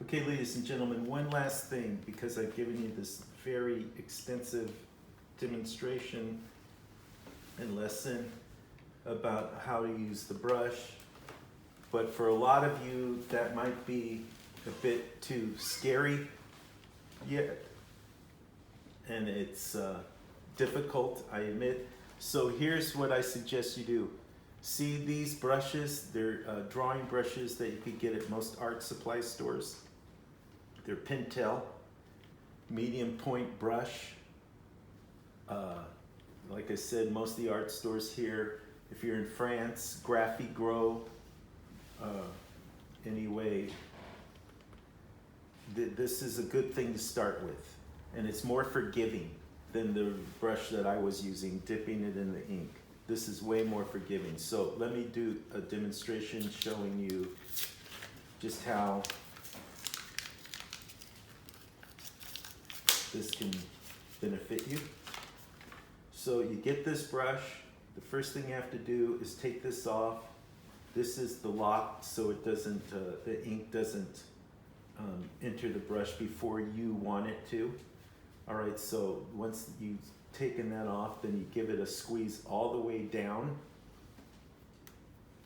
Okay, ladies and gentlemen, one last thing, because I've given you this very extensive demonstration and lesson about how to use the brush. But for a lot of you, that might be a bit too scary yet. And it's difficult, I admit. So here's what I suggest you do. See these brushes? They're drawing brushes that you could get at most art supply stores. They're Pentel, medium point brush. Like I said, most of the art stores here. If you're in France, Graphy Gros. Anyway, this is a good thing to start with. And it's more forgiving than the brush that I was using, dipping it in the ink. This is way more forgiving. So let me do a demonstration showing you just how this can benefit you. So you get this brush. The first thing you have to do is take this off. This is the lock, so it doesn't, the ink doesn't enter the brush before you want it to. All right, so once you've taken that off, then you give it a squeeze all the way down.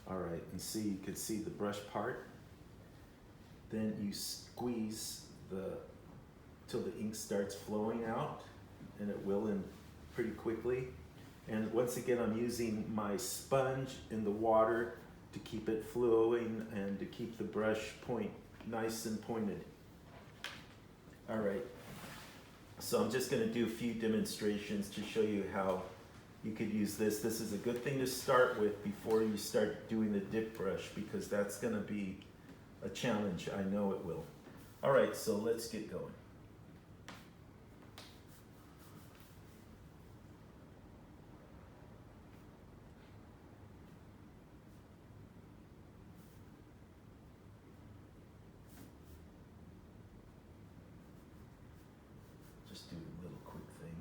All right, and see, you can see the brush part. Then you squeeze till the ink starts flowing out, and it will in pretty quickly. And once again, I'm using my sponge in the water to keep it flowing and to keep the brush point nice and pointed. All right, so I'm just gonna do a few demonstrations to show you how you could use this. This is a good thing to start with before you start doing the dip brush, because that's gonna be a challenge, I know it will. All right, so let's get going. Just do a little quick thing.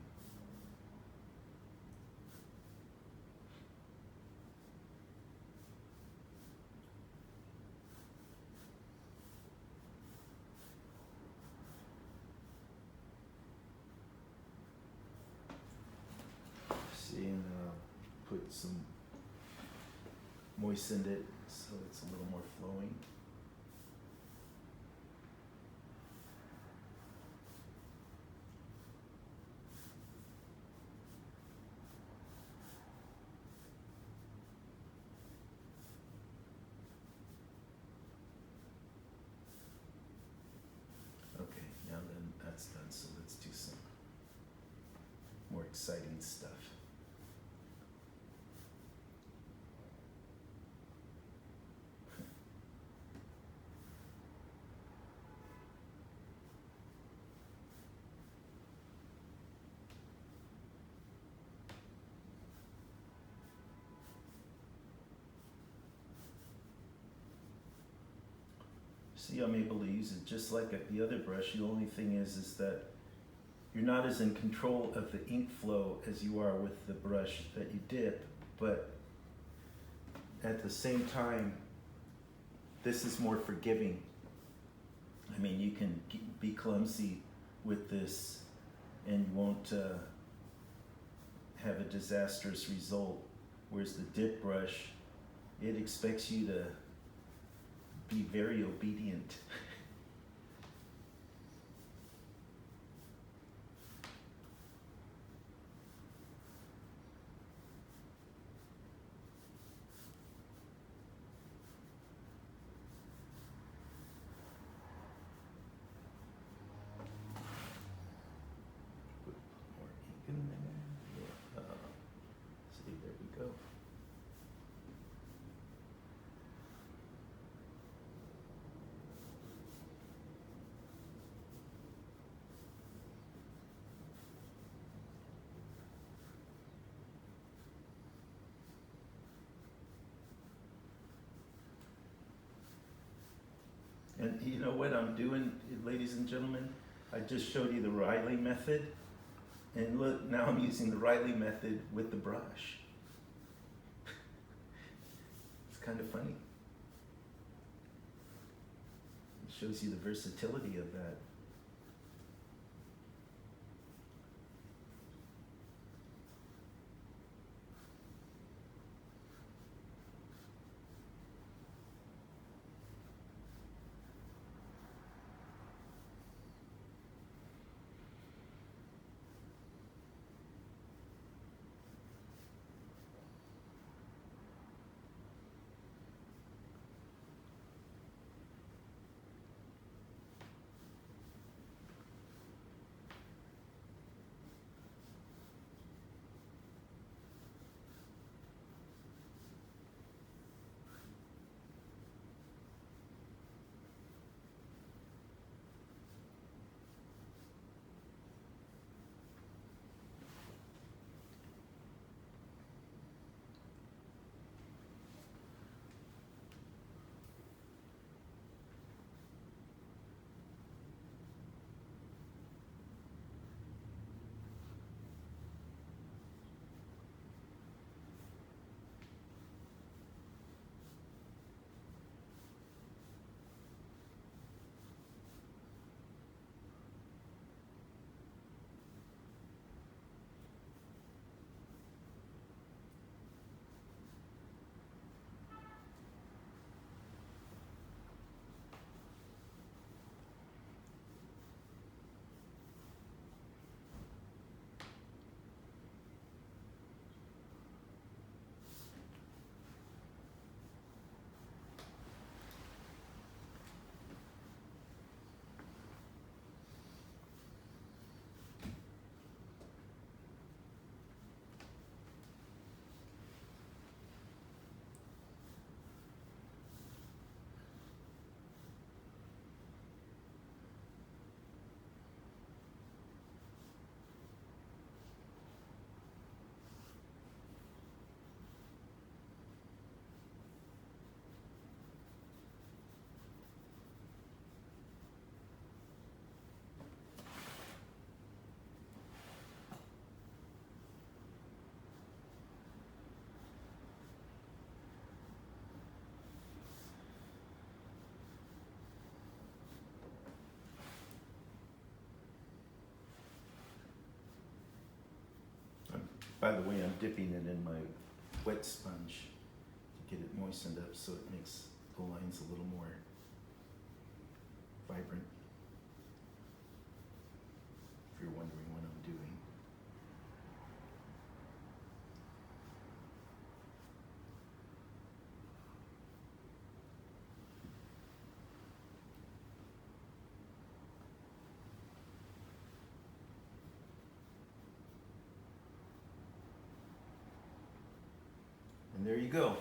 See, and put some, moistened it so it's a little more flowing. Okay, now then that's done, so let's do some more exciting stuff. See, I'm able to use it just like the other brush. The only thing is that you're not as in control of the ink flow as you are with the brush that you dip, but at the same time, this is more forgiving. I mean, you can be clumsy with this and you won't have a disastrous result, whereas the dip brush, it expects you to be very obedient. Put more ink in there. Yeah. See, there we go. And you know what I'm doing, ladies and gentlemen? I just showed you the Riley method. And look, now I'm using the Riley method with the brush. It's kind of funny. Shows you the versatility of that. By the way, I'm dipping it in my wet sponge to get it moistened up so it makes the lines a little more vibrant. If you're wondering what I'm doing. And there you go.